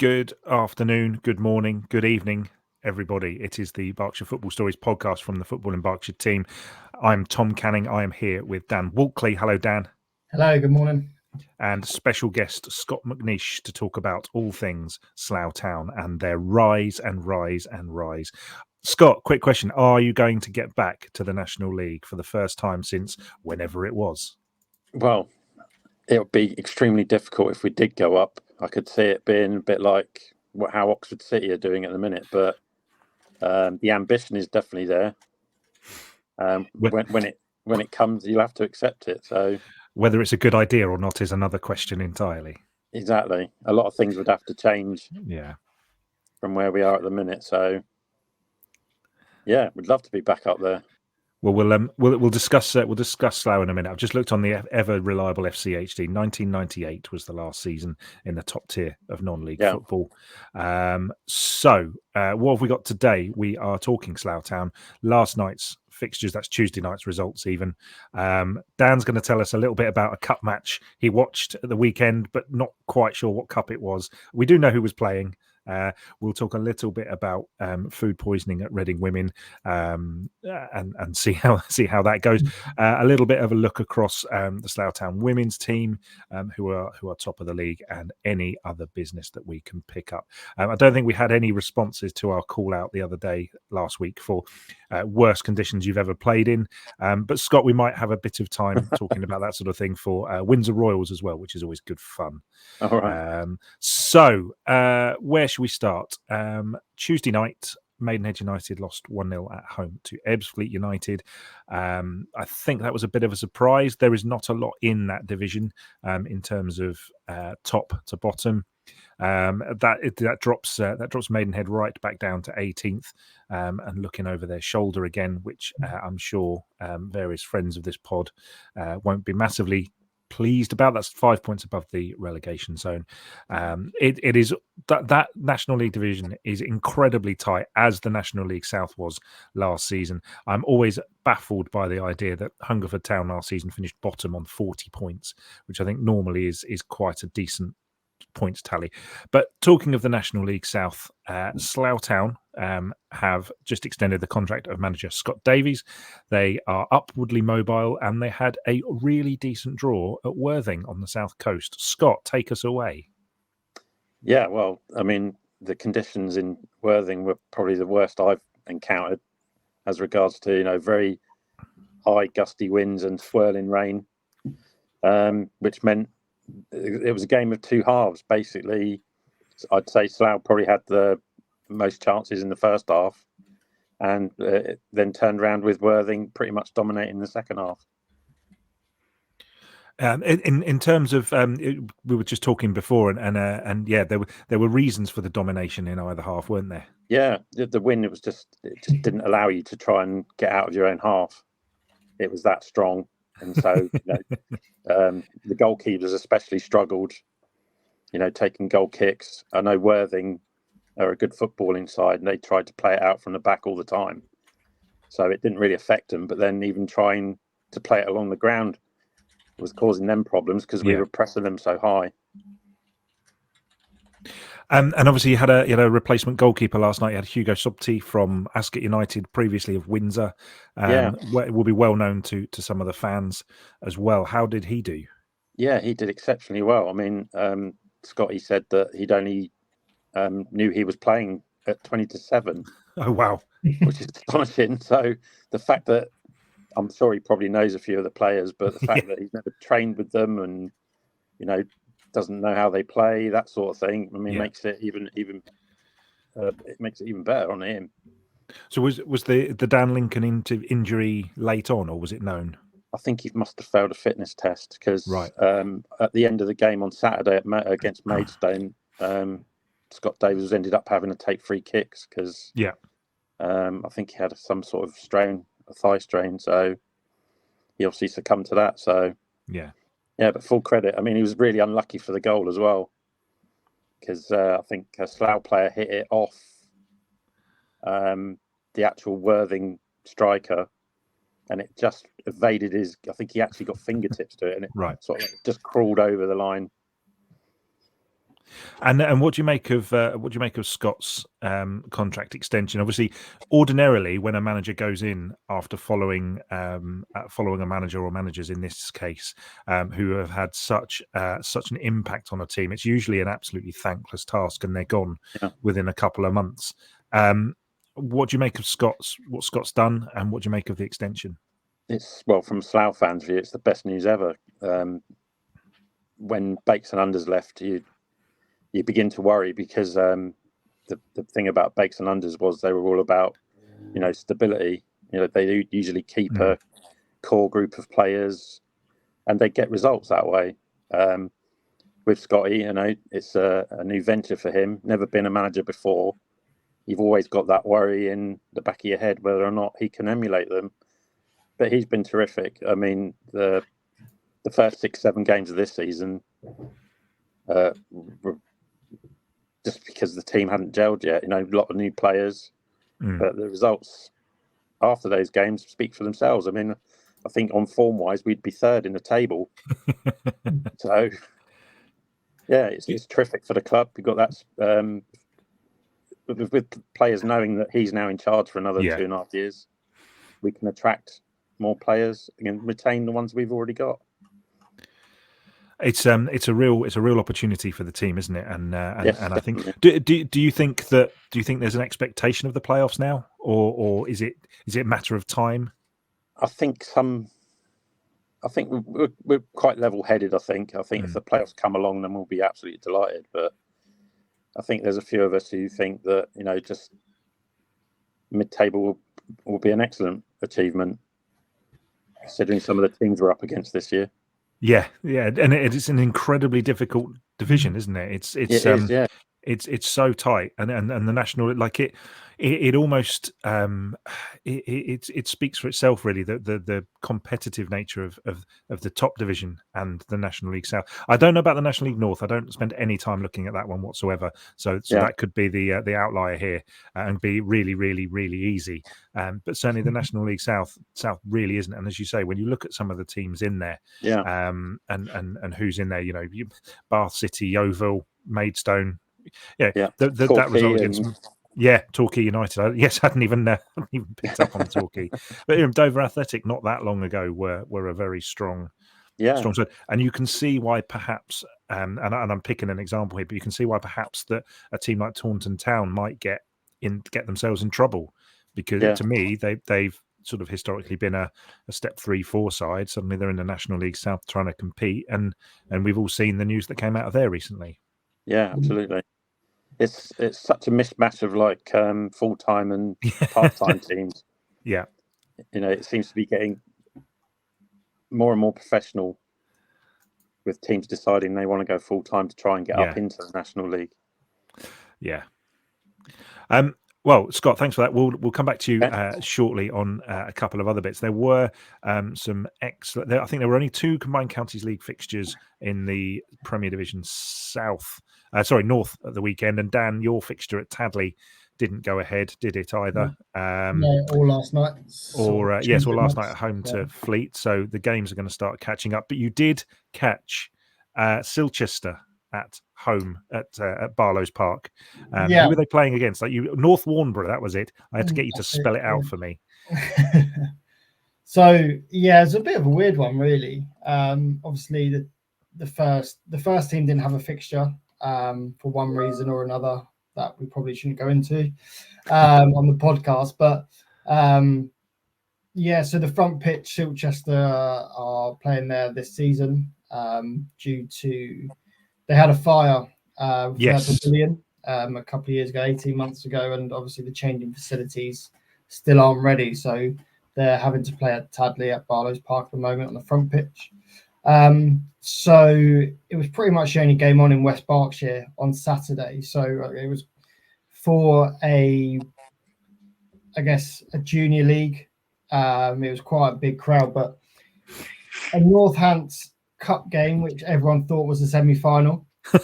Good afternoon, good morning, good evening, everybody. It is the Berkshire Football Stories podcast from the Football in Berkshire team. I'm Tom Canning. I am here with Dan Walkley. Hello, Dan. Hello, good morning. And special guest Scott McNeish to talk about all things Slough Town and their rise and rise and rise. Scott, quick question. Are you going to get back to the National League for the first time since whenever it was? Well, it would be extremely difficult if we did go up. I could see it being a bit like how Oxford City are doing at the minute, but the ambition is definitely there. When it comes, you'll have to accept it. So whether it's a good idea or not is another question entirely. Exactly. A lot of things would have to change. Yeah. From where we are at the minute. So yeah, we'd love to be back up there. Well, we'll discuss Slough in a minute. I've just looked on the ever reliable FCHD. 1998 was the last season in the top tier of non-league football. So what have we got today? We are talking Slough Town. Last night's fixtures, that's Tuesday night's results even. Dan's going to tell us a little bit about a cup match he watched at the weekend, but not quite sure what cup it was. We do know who was playing. We'll talk a little bit about food poisoning at Reading Women and see how that goes. A little bit of a look across the Slough Town women's team, who are top of the league, and any other business that we can pick up. I don't think we had any responses to our call out the other day last week for worst conditions you've ever played in. But Scott, we might have a bit of time talking about that sort of thing for Windsor Royals as well, which is always good fun. All right. So where should we start? Tuesday night, Maidenhead United lost 1-0 at home to Ebbsfleet United. I think that was a bit of a surprise. There is not a lot in that division in terms of top to bottom. That drops Maidenhead right back down to 18th, and looking over their shoulder again, which I'm sure various friends of this pod won't be massively pleased about. That's 5 points above the relegation zone. It is that National League division is incredibly tight, as the National League South was last season. I'm always baffled by the idea that Hungerford Town last season finished bottom on 40 points, which I think normally is quite a decent points tally. But talking of the National League South, Slough Town have just extended the contract of manager Scott Davies. They are upwardly mobile, and they had a really decent draw at Worthing on the south coast. Scott, take us away. Yeah, well, I mean, the conditions in Worthing were probably the worst I've encountered as regards to, very high gusty winds and swirling rain, which meant it was a game of two halves, basically. I'd say Slough probably had the most chances in the first half, and then turned around with Worthing pretty much dominating the second half. In terms of, we were just talking before, and yeah, there were reasons for the domination in either half, weren't there? Yeah, the win, it just didn't allow you to try and get out of your own half. It was that strong. And so, the goalkeepers especially struggled, taking goal kicks. I know Worthing are a good footballing side, and they tried to play it out from the back all the time. So it didn't really affect them. But then even trying to play it along the ground was causing them problems because we were pressing them so high. And obviously you had a replacement goalkeeper last night. You had Hugo Sobti from Ascot United, previously of Windsor. It will be well known to some of the fans as well. How did he do? Yeah, he did exceptionally well. I mean, Scotty said that he'd only knew he was playing at 20-7. Oh, wow. Which is astonishing. So the fact that, I'm sure he probably knows a few of the players, but the fact that he's never trained with them and, doesn't know how they play, that sort of thing, I mean, makes it even it makes it even better on him. So was the Dan Lincoln injury late on, or was it known? I think he must have failed a fitness test because at the end of the game on Saturday against Maidstone, Scott Davies ended up having to take free kicks because I think he had some sort of a thigh strain, so he obviously succumbed to that. So yeah, but full credit. I mean, he was really unlucky for the goal as well, because I think a Slough player hit it off the actual Worthing striker, and it just evaded his. I think he actually got fingertips to it, and it sort of just crawled over the line. And what do you make of Scott's contract extension? Obviously, ordinarily, when a manager goes in after following a manager or managers in this case who have had such an impact on a team, it's usually an absolutely thankless task, and they're gone within a couple of months. What do you make of what Scott's done, and what do you make of the extension? It's, well, from Slough fans' view, it's the best news ever. When Bakes and Unders left, you begin to worry, because the thing about Bakes and Unders was they were all about, stability. They usually keep a core group of players, and they get results that way. With Scotty, it's a new venture for him. Never been a manager before. You've always got that worry in the back of your head whether or not he can emulate them. But he's been terrific. I mean, the first 6-7 games of this season, just because the team hadn't gelled yet, a lot of new players, but the results after those games speak for themselves. I mean, I think on form-wise, we'd be third in the table. So, yeah, it's terrific for the club. We've got that with players knowing that he's now in charge for another 2.5 years. We can attract more players and retain the ones we've already got. It's a real opportunity for the team, isn't it? And I think do you think there's an expectation of the playoffs now, or is it a matter of time? I think we're quite level-headed. I think if the playoffs come along, then we'll be absolutely delighted. But I think there's a few of us who think that just mid-table will be an excellent achievement, considering some of the teams we're up against this year. Yeah, and it's an incredibly difficult division, isn't it? It's so tight, and the national, like it almost it speaks for itself, really. The competitive nature of the top division and the National League South. I don't know about the National League North. I don't spend any time looking at that one whatsoever. So that could be the outlier here and be really, really, really easy. But certainly the National League South really isn't. And as you say, when you look at some of the teams in there, and who's in there, Bath City, Yeovil, Maidstone. That result against Torquay United. I hadn't even picked up on Torquay, but Dover Athletic not that long ago were a very strong side, and you can see why perhaps, and I'm picking an example here, but you can see why perhaps that a team like Taunton Town might get themselves in trouble, because to me they've sort of historically been a step 3-4 side. Suddenly they're in the National League South trying to compete, and we've all seen the news that came out of there recently. Yeah, absolutely. It's such a mismatch of like full-time and part-time teams. Yeah. It seems to be getting more and more professional, with teams deciding they want to go full-time to try and get up into the National League. Yeah. Well, Scott, thanks for that. We'll come back to you shortly on a couple of other bits. There were some excellent. I think there were only 2 Combined Counties League fixtures in the Premier Division North at the weekend. And Dan, your fixture at Tadley didn't go ahead, did it either? No, all last night. Or last night at home to Fleet. So the games are going to start catching up. But you did catch Silchester at home at Barlow's Park. Who were they playing against? North Warnborough, that was it. I had to get you to spell it out for me. So it's a bit of a weird one, really. Obviously, the first team didn't have a fixture for one reason or another that we probably shouldn't go into on the podcast. But so the front pitch, Silchester are playing there this season due to they had a fire for their pavilion a couple of years ago, 18 months ago, and obviously the changing facilities still aren't ready, so they're having to play at Tadley at Barlow's Park at the moment on the front pitch. So it was pretty much the only game on in West Berkshire on Saturday. So it was for a junior league. It was quite a big crowd, but a Northants Cup game, which everyone thought was a semi-final. In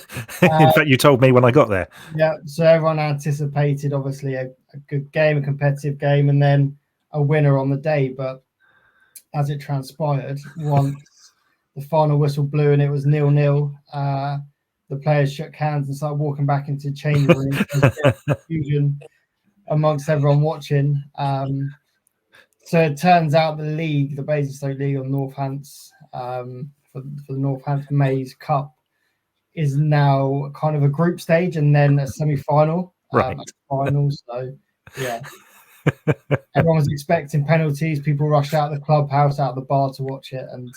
fact, you told me when I got there. Yeah, so everyone anticipated, obviously, a good game, a competitive game, and then a winner on the day. But as it transpired, once the final whistle blew and it was 0-0, the players shook hands and started walking back into the changing room. There's a bit of confusion amongst everyone watching. So it turns out the Basingstoke League on Northants, for the Northampton Maze Cup, is now kind of a group stage and then a semi-final, final. So yeah, everyone was expecting penalties. People rushed out of the clubhouse, out of the bar to watch it, and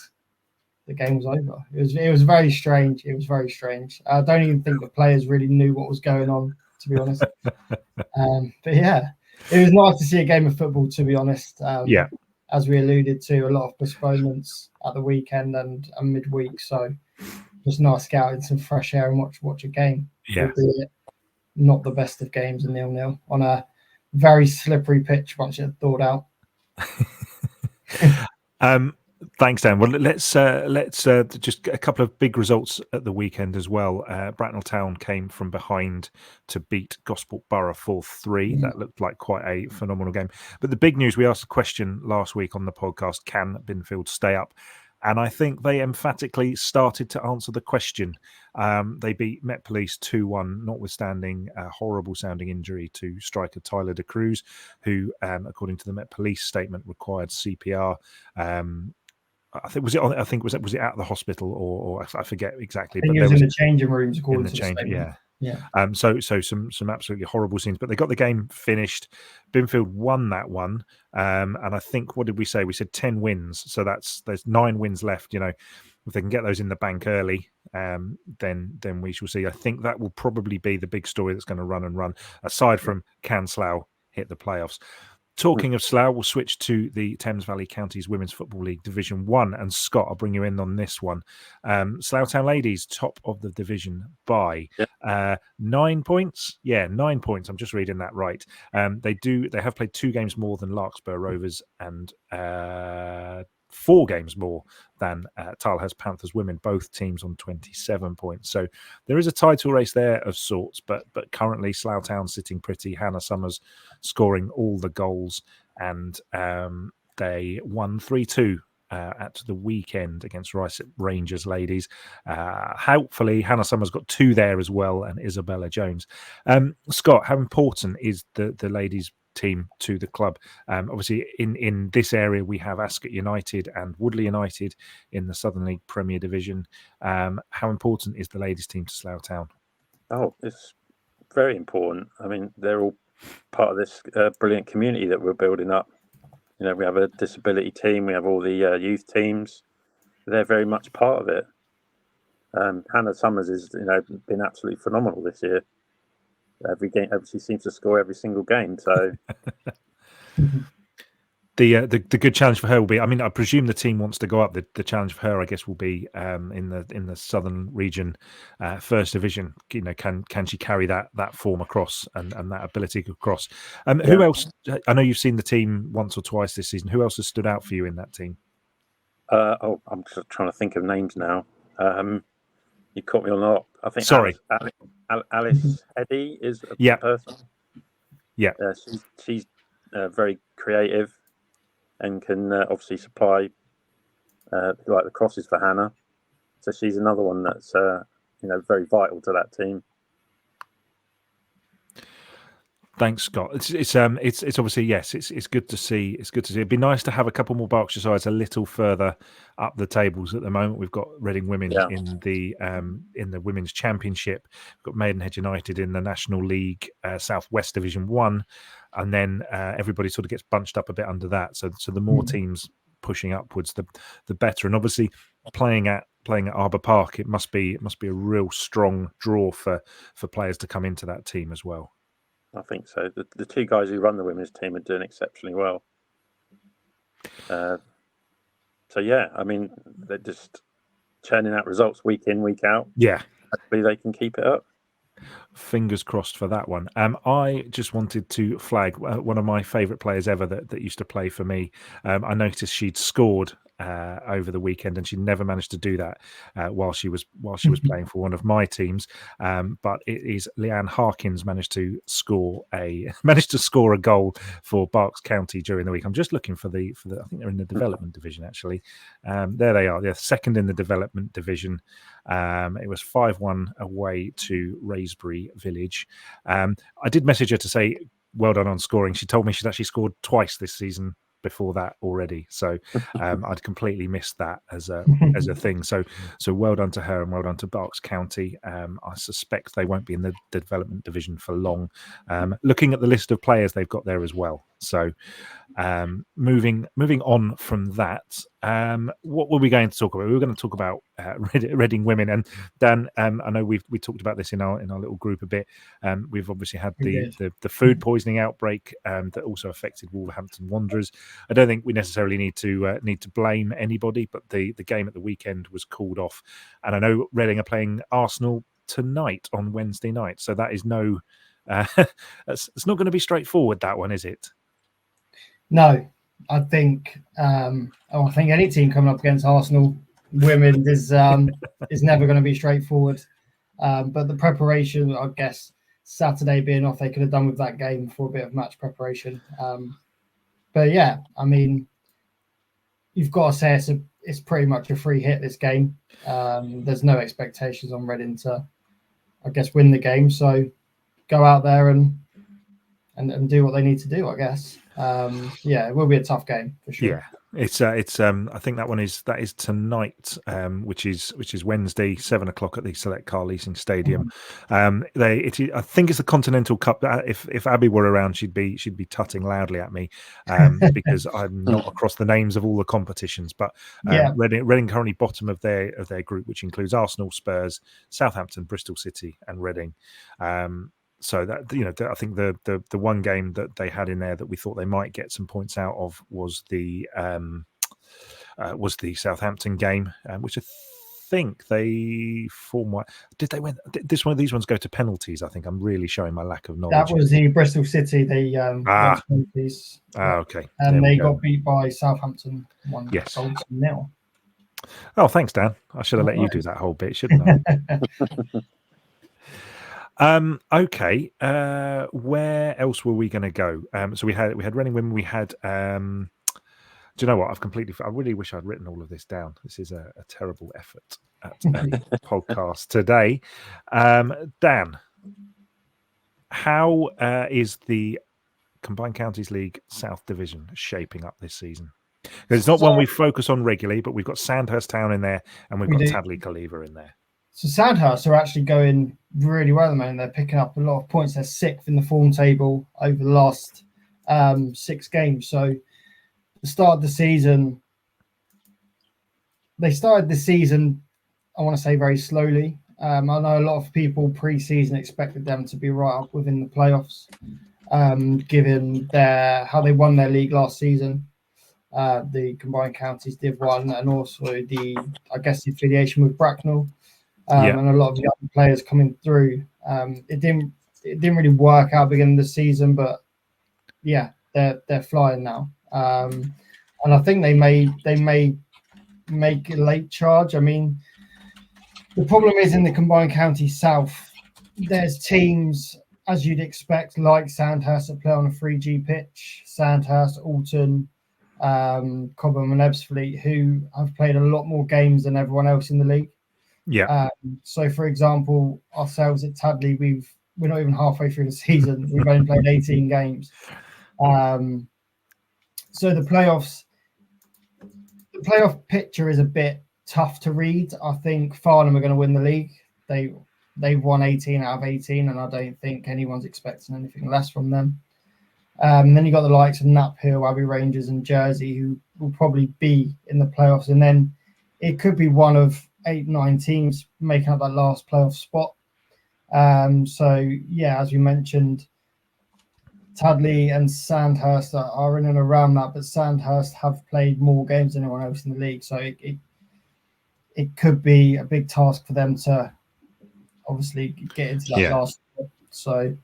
the game was over. It was very strange. It was very strange. I don't even think the players really knew what was going on, to be honest. But yeah, it was nice to see a game of football, to be honest. As we alluded to, a lot of postponements at the weekend and midweek. So just nice to get out in some fresh air and watch a game. Yeah. Albeit not the best of games, a 0-0 on a very slippery pitch once it thawed out. Thanks, Dan. Well, let's just a couple of big results at the weekend as well. Bracknell Town came from behind to beat Gosport Borough 4-3. That looked like quite a phenomenal game. But the big news, we asked a question last week on the podcast, can Binfield stay up? And I think they emphatically started to answer the question. They beat Met Police 2-1, notwithstanding a horrible sounding injury to striker Tyler De Cruz, who, according to the Met Police statement, required CPR. I think was it at the hospital or I forget exactly. I think it was in the changing rooms, according to the statement. Yeah. So some absolutely horrible scenes, but they got the game finished. Binfield won that one, and I think, what did we say? We said 10 wins, so there's 9 wins left. You know, if they can get those in the bank early, then we shall see. I think that will probably be the big story that's going to run. Aside from, can Slough hit the playoffs? Talking of Slough, we'll switch to the Thames Valley Counties Women's Football League Division 1. And Scott, I'll bring you in on this one. Slough Town Ladies, top of the division by 9 points. Yeah, 9 points. I'm just reading that right. They have played 2 games more than Larkspur Rovers and 4 games more than Tilehurst Panthers women, both teams on 27 points. So there is a title race there of sorts, but currently Slough Town sitting pretty. Hannah Summers scoring all the goals, and they won 3-2 at the weekend against Rice Rangers ladies. Hopefully Hannah Summers got 2 there as well, and Isabella Jones. Scott, how important is the ladies team to the club? Obviously in this area we have Ascot United and Woodley United in the Southern League Premier Division. How important is the ladies team to Slough Town? Oh, it's very important. I mean, they're all part of this brilliant community that we're building up. You know, we have a disability team, we have all the youth teams. They're very much part of it. Hannah Summers has, been absolutely phenomenal this year. Every game, she seems to score every single game. So the good challenge for her will be, I mean, I presume the team wants to go up. The challenge for her, I guess, will be in the Southern Region First Division. You know, can she carry that form across and that ability across? Who else? I know you've seen the team once or twice this season. Who else has stood out for you in that team? I'm just trying to think of names now. You caught me on that. I think. Sorry, Alice Eddy is a person. Yeah, she's very creative and can obviously supply like the crosses for Hannah. So she's another one that's very vital to that team. Thanks, Scott. It's obviously, yes, it's good to see. It's good to see. It'd be nice to have a couple more Berkshire sides a little further up the tables. At the moment, we've got Reading Women in the Women's Championship. We've got Maidenhead United in the National League South West Division 1, and then everybody sort of gets bunched up a bit under that. So the more teams pushing upwards, the better. And obviously, playing at Arbour Park, it must be a real strong draw for players to come into that team as well. I think so. The 2 guys who run the women's team are doing exceptionally well. So yeah, I mean, they're just churning out results week in, week out. Yeah, hopefully they can keep it up. Fingers crossed for that one. I just wanted to flag one of my favourite players ever that used to play for me. I noticed she'd scored over the weekend, and she never managed to do that while she was playing for one of my teams. But it is Leanne Harkins managed to score a goal for Berks County during the week. I'm just looking for the I think they're in the development division actually. There they are. They're second in the development division. It was 5-1 away to Raysbury Village. I did message her to say well done on scoring. She told me she'd actually scored twice this season before that already, so I'd completely missed that as a thing. So well done to her and well done to Berks County. I suspect they won't be in the development division for long. Looking at the list of players they've got there as well. So moving on from that, what were we going to talk about? We were going to talk about Reading women, and Dan, I know we talked about this in our little group a bit. We've obviously had the food poisoning outbreak that also affected Wolverhampton Wanderers. I don't think we necessarily need to blame anybody, but the game at the weekend was called off, and I know Reading are playing Arsenal tonight on Wednesday night, so that is it's not going to be straightforward, that one, is it? No, I think any team coming up against Arsenal women is never going to be straightforward. But the preparation, I guess, Saturday being off, they could have done with that game for a bit of match preparation. But yeah, I mean, you've got to say it's pretty much a free hit, this game. There's no expectations on Reading to, I guess, win the game. So go out there and do what they need to do, I guess. It will be a tough game for sure. Yeah, it's I think that is tonight, which is Wednesday, 7:00 at the Select Car Leasing Stadium. I think it's the Continental Cup. If Abby were around, she'd be tutting loudly at me because I'm not across the names of all the competitions. But Reading currently bottom of their group, which includes Arsenal, Spurs, Southampton, Bristol City, and Reading. So that I think the one game that they had in there that we thought they might get some points out of was the Southampton game, which I think they form. Did they win? This one of these ones go to penalties? I think I'm really showing my lack of knowledge. That was the Bristol City. They went penalties. Okay, and they got beat by Southampton 1-0. Oh, thanks, Dan. I should have let you do that whole bit, shouldn't I? Okay. Where else were we going to go? So we had Reading women. We had. Do you know what? I really wish I'd written all of this down. This is a terrible effort at a podcast today. Dan, how is the Combined Counties League South Division shaping up this season? It's not one we focus on regularly, but we've got Sandhurst Town in there, and we've got Tadley Caliver in there. So Sandhurst are actually going really well at the moment. They're picking up a lot of points. They're 6th in the form table over the last 6 games. So the start of the season, I want to say, very slowly. I know a lot of people pre-season expected them to be right up within the playoffs, given how they won their league last season. The Combined Counties Div 1, and also the affiliation with Bracknell. And a lot of young players coming through. It didn't really work out beginning of the season, but yeah, they're flying now. And I think they may make a late charge. I mean, the problem is in the Combined County South, there's teams, as you'd expect, like Sandhurst, that play on a 3G pitch. Sandhurst, Alton, Cobham, and Ebbsfleet, who have played a lot more games than everyone else in the league. Yeah. So, for example, ourselves at Tadley, we're not even halfway through the season. We've only played 18 games. So the playoff picture is a bit tough to read. I think Farnham are going to win the league. They've won 18 out of 18, and I don't think anyone's expecting anything less from them. Then you got the likes of Knapp Hill, Abbey Rangers, and Jersey, who will probably be in the playoffs, and then it could be one of 8-9 teams making up that last playoff spot. So yeah, as we mentioned, Tadley and Sandhurst are in and around that, but Sandhurst have played more games than anyone else in the league, so it could be a big task for them to obviously get into that last spot. So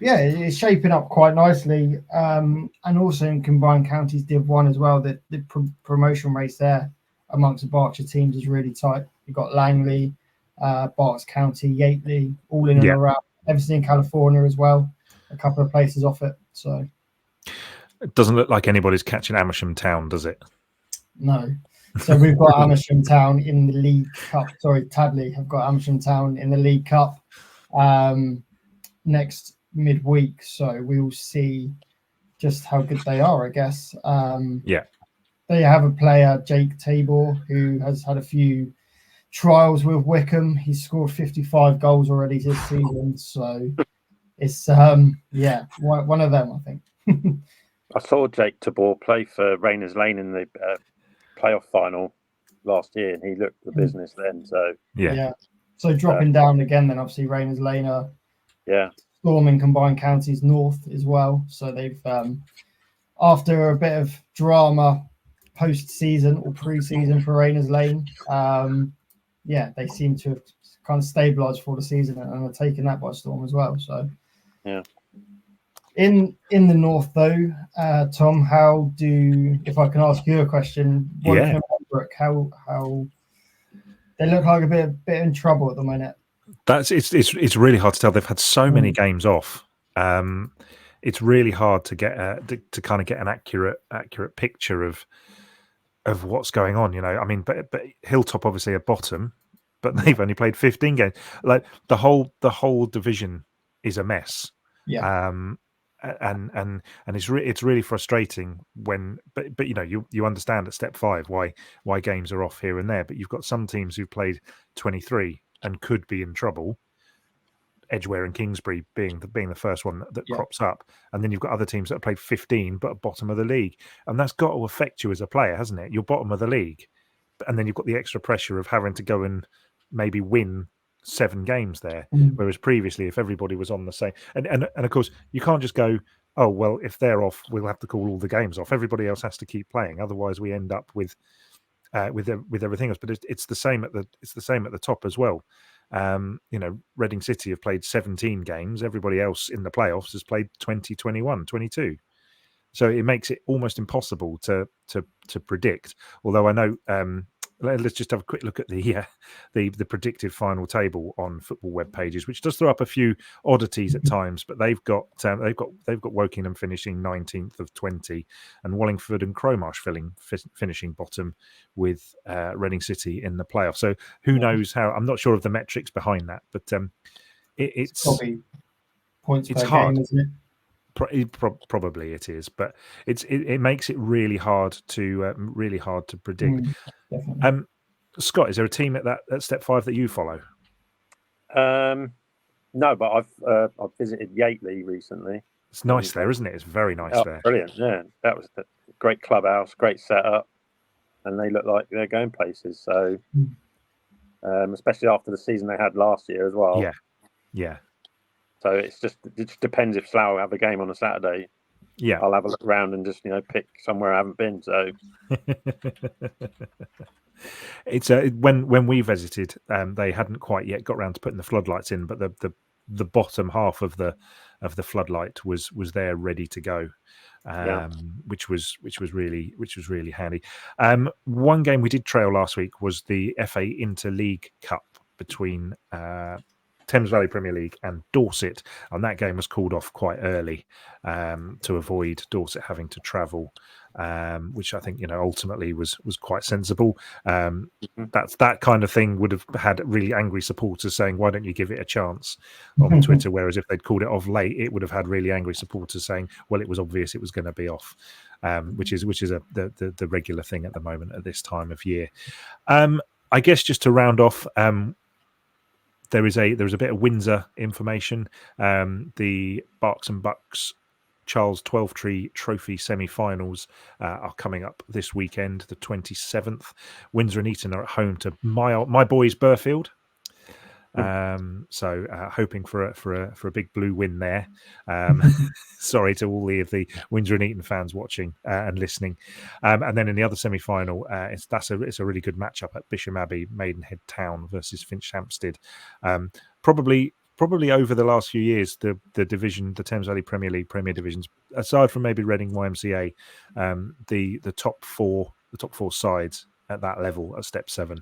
Yeah, it's shaping up quite nicely. And also in combined counties Div 1 as well, the promotion race there amongst the Berkshire teams is really tight. You've got Langley, Berks County, Yateley, all in and around. Everything in California as well, a couple of places off it. So it doesn't look like anybody's catching Amersham Town, does it? No. So we've got Amersham Town in the League Cup. Sorry, Tadley have got Amersham Town in the League Cup next midweek. So we will see just how good they are, I guess. They have a player, Jake Tabor, who has had a few trials with Wickham. He's scored 55 goals already this season. So it's, one of them, I think. I saw Jake Tabor play for Rayners Lane in the playoff final last year, and he looked the business then. So yeah. So dropping down again, then obviously Rayners Lane are storming combined counties north as well. So they've after a bit of drama post-season or pre-season for Rayners Lane, they seem to have kind of stabilised for the season and are taking that by storm as well. So In the north, though, Tom, if I can ask you a question, Pembroke, how they look like a bit in trouble at the minute. It's really hard to tell. They've had so many games off. It's really hard to get to kind of get an accurate picture of what's going on. I mean, but Hilltop obviously are bottom, but they've only played 15 games. Like the whole division is a mess. Yeah. And it's really frustrating when but you understand at step 5 why games are off here and there, but you've got some teams who've played 23 and could be in trouble, Edgware and Kingsbury being the first one that crops up, and then you've got other teams that have played 15 but at bottom of the league, and that's got to affect you as a player, hasn't it? You're bottom of the league, and then you've got the extra pressure of having to go and maybe win 7 games there, whereas previously if everybody was on the same and of course you can't just go, oh well, if they're off we'll have to call all the games off, everybody else has to keep playing, otherwise we end up with everything else. But it's the same at the top as well. Reading City have played 17 games, everybody else in the playoffs has played 20, 21, 22, so it makes it almost impossible to predict, although I know let's just have a quick look at the predicted final table on football web pages, which does throw up a few oddities at times. But they've got Wokingham finishing 19th of 20, and Wallingford and Cromarsh finishing bottom, with Reading City in the playoff. So who knows how? I'm not sure of the metrics behind that, but it's probably points per hard. game, isn't it? Probably it is, but it makes it really hard to predict. Scott, is there a team at step 5 that you follow? No, but I've visited Yateley recently. It's nice there, isn't it? It's very nice there. Brilliant, yeah. That was a great clubhouse, great setup, and they look like they're going places. So, especially after the season they had last year as well. Yeah. So it just depends if Slough have a game on a Saturday. Yeah, I'll have a look around and just pick somewhere I haven't been. So it's when we visited, they hadn't quite yet got around to putting the floodlights in, but the bottom half of the floodlight was there ready to go, which was really handy. One game we did trail last week was the FA Interleague Cup between Thames Valley Premier League and Dorset, and that game was called off quite early to avoid Dorset having to travel, which I think ultimately was quite sensible. That kind of thing would have had really angry supporters saying, "Why don't you give it a chance?" on Twitter. Whereas if they'd called it off late, it would have had really angry supporters saying, "Well, it was obvious it was going to be off," which is the regular thing at the moment at this time of year. I guess just to round off. There is a bit of Windsor information. The Berks and Bucks Charles Twelvetree Trophy semi-finals are coming up this weekend, the 27th. Windsor and Eton are at home to my boys Burfield. So hoping for a big blue win there. Sorry to all the Windsor and Eton fans watching and listening. And then in the other semi-final, it's a really good matchup at Bisham Abbey, Maidenhead Town versus Finch Hampstead. Probably probably over the last few years, the division, the Thames Valley Premier League, Premier Divisions, aside from maybe Reading YMCA, the top four sides at that level at Step 7.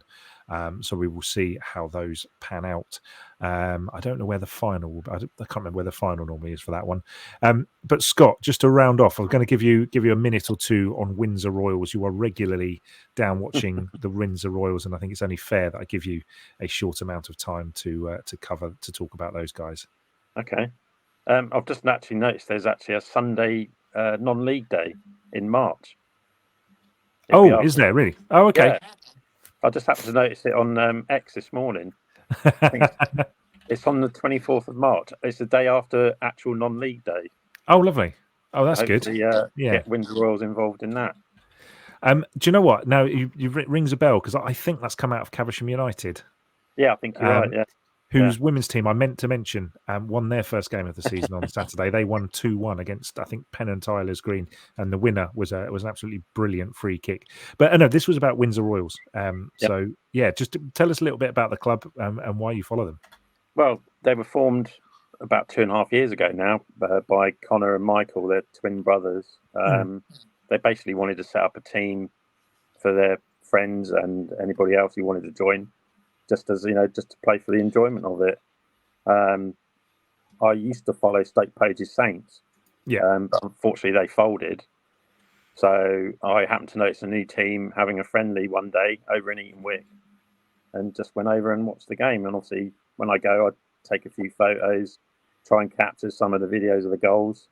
So we will see how those pan out. I don't know where the final. I can't remember where the final normally is for that one. But Scott, just to round off, I'm going to give you a minute or two on Windsor Royals. You are regularly down watching the Windsor Royals, and I think it's only fair that I give you a short amount of time to talk about those guys. Okay. I've just actually noticed there's actually a Sunday non-league day in March. Oh, is there really? Oh, okay. Yeah. I just happened to notice it on X this morning. I think it's on the 24th of March. It's the day after actual non-league day. Oh, lovely. Oh, that's good. Get Windsor Royals involved in that. Do you know what? Now, you rings a bell, because I think that's come out of Caversham United. Yeah, I think you're right, yeah. Whose women's team I meant to mention won their first game of the season on Saturday. They won 2-1 against, I think, Penn and Tyler's Green, and the winner was an absolutely brilliant free kick. But no, this was about Windsor Royals. So yeah, just tell us a little bit about the club and why you follow them. Well, they were formed about 2.5 years ago now by Connor and Michael, their twin brothers. They basically wanted to set up a team for their friends and anybody else who wanted to join. Just as just to play for the enjoyment of it. I used to follow Stoke Pages Saints, but unfortunately they folded. So I happened to notice a new team having a friendly one day over in Eaton Wick, and just went over and watched the game. And obviously, when I go, I take a few photos, try and capture some of the videos of the goals,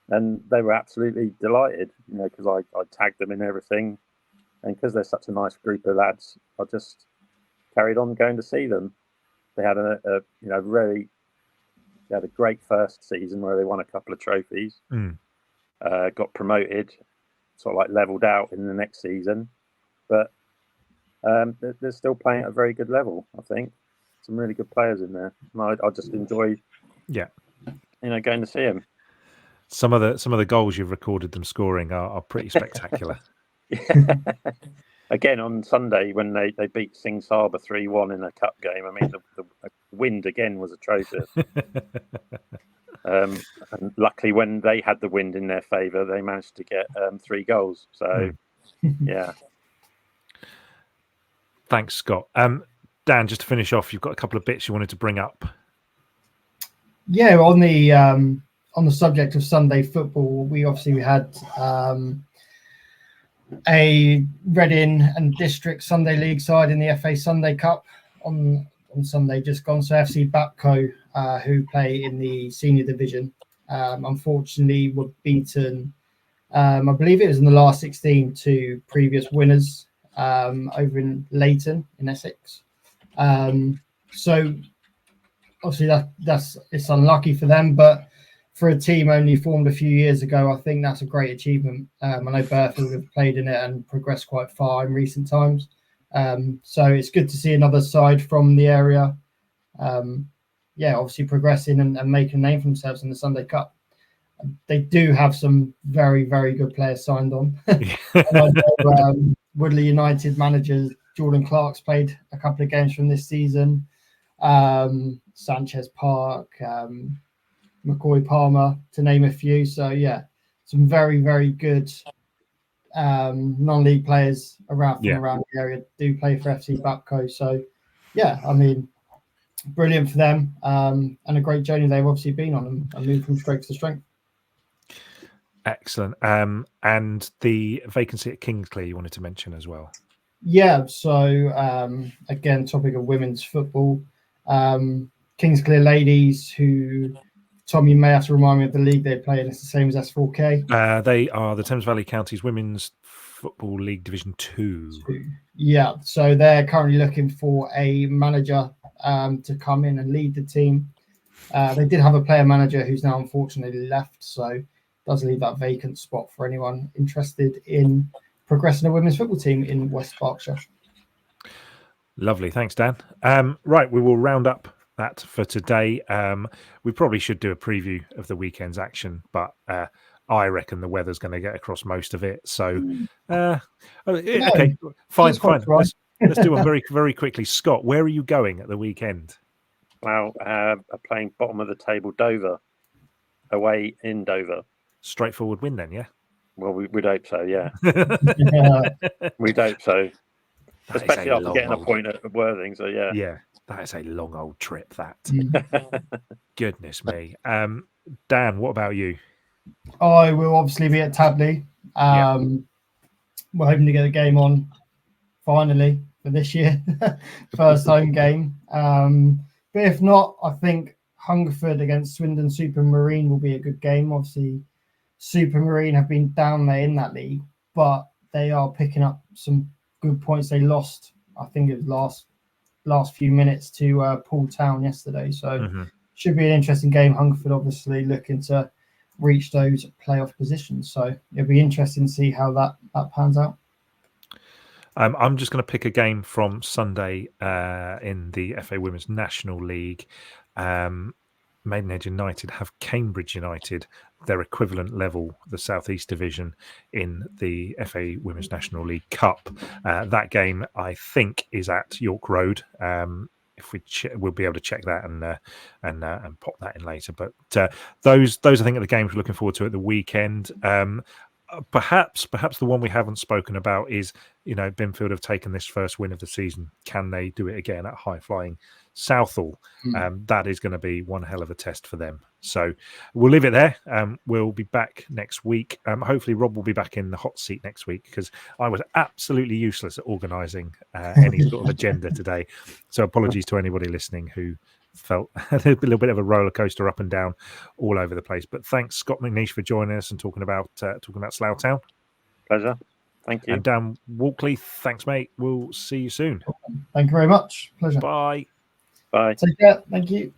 and they were absolutely delighted. Because I tagged them in everything, and because they're such a nice group of lads, I just carried on going to see them. They had a great first season where they won a couple of trophies, got promoted, sort of like leveled out in the next season, but they're still playing at a very good level. I think some really good players in there, and I just enjoy, going to see them. Some of the goals you've recorded them scoring are pretty spectacular. Again, on Sunday, when they beat Sing Saba 3-1 in a cup game, I mean, the wind again was atrocious. And luckily, when they had the wind in their favour, they managed to get 3 goals. So, yeah. Thanks, Scott. Dan, just to finish off, you've got a couple of bits you wanted to bring up. Yeah, on the subject of Sunday football, we had a Reading and District Sunday League side in the FA Sunday Cup on Sunday just gone. So FC Bapco, who play in the senior division, unfortunately were beaten. I believe it was in the last 16 to previous winners over in Leighton in Essex. So obviously it's unlucky for them, but for a team only formed a few years ago, I think that's a great achievement. I know Berkshire have played in it and progressed quite far in recent times. So it's good to see another side from the area, obviously progressing and making a name for themselves in the Sunday Cup. They do have some very, very good players signed on. Woodley United manager Jordan Clark's played a couple of games from this season. Sanchez Park, McCoy Palmer, to name a few. So yeah, some very, very good non-league players around the area do play for FC Bapco. So yeah, I mean, brilliant for them, and a great journey they've obviously been on and moved from strength to strength. Excellent. And the vacancy at Kingsley you wanted to mention as well. Yeah, so again, topic of women's football. Kingsley ladies, who, Tom, you may have to remind me of the league they play in. It's the same as S4K. They are the Thames Valley Counties Women's Football League Division 2. Yeah, so they're currently looking for a manager to come in and lead the team. They did have a player manager who's now unfortunately left, so does leave that vacant spot for anyone interested in progressing a women's football team in West Berkshire. Lovely. Thanks, Dan. Right, we will round up that for today. We probably should do a preview of the weekend's action, but I reckon the weather's going to get across most of it. So, okay, fine. Let's do one very, very quickly. Scott, where are you going at the weekend? Slough are playing bottom of the table Dover, away in Dover. Straightforward win then, yeah? Well, we'd hope so, yeah. Yeah. We'd hope so. That is Especially a after long getting a old- point at Worthing, so yeah. Yeah, that is a long old trip, that. Goodness me. Dan, what about you? I will obviously be at Tadley. We're hoping to get a game on finally for this year, first home game. But if not, I think Hungerford against Swindon Supermarine will be a good game. Obviously, Supermarine have been down there in that league, but they are picking up some good points. They lost, I think it was last few minutes to Poole Town yesterday, so should be an interesting game. Hungerford obviously looking to reach those playoff positions, so it'll be interesting to see how that pans out. I'm just going to pick a game from Sunday in the FA Women's National League. Maidenhead United have Cambridge United, their equivalent level, the South East Division in the FA Women's National League Cup. That game, I think, is at York Road. If we'll be able to check that and pop that in later. But those I think are the games we're looking forward to at the weekend. Perhaps the one we haven't spoken about is, Binfield have taken this first win of the season. Can they do it again at high flying Southall? That is going to be one hell of a test for them. So we'll leave it there. We'll be back next week. Hopefully Rob will be back in the hot seat next week, because I was absolutely useless at organising any sort of agenda today. So apologies to anybody listening who felt a little bit of a roller coaster up and down all over the place. But thanks, Scott McNeish, for joining us and talking about Slough Town. Pleasure. Thank you. And Dan Walkley, thanks, mate. We'll see you soon. Thank you very much. Pleasure. Bye. Bye. Take care. Thank you.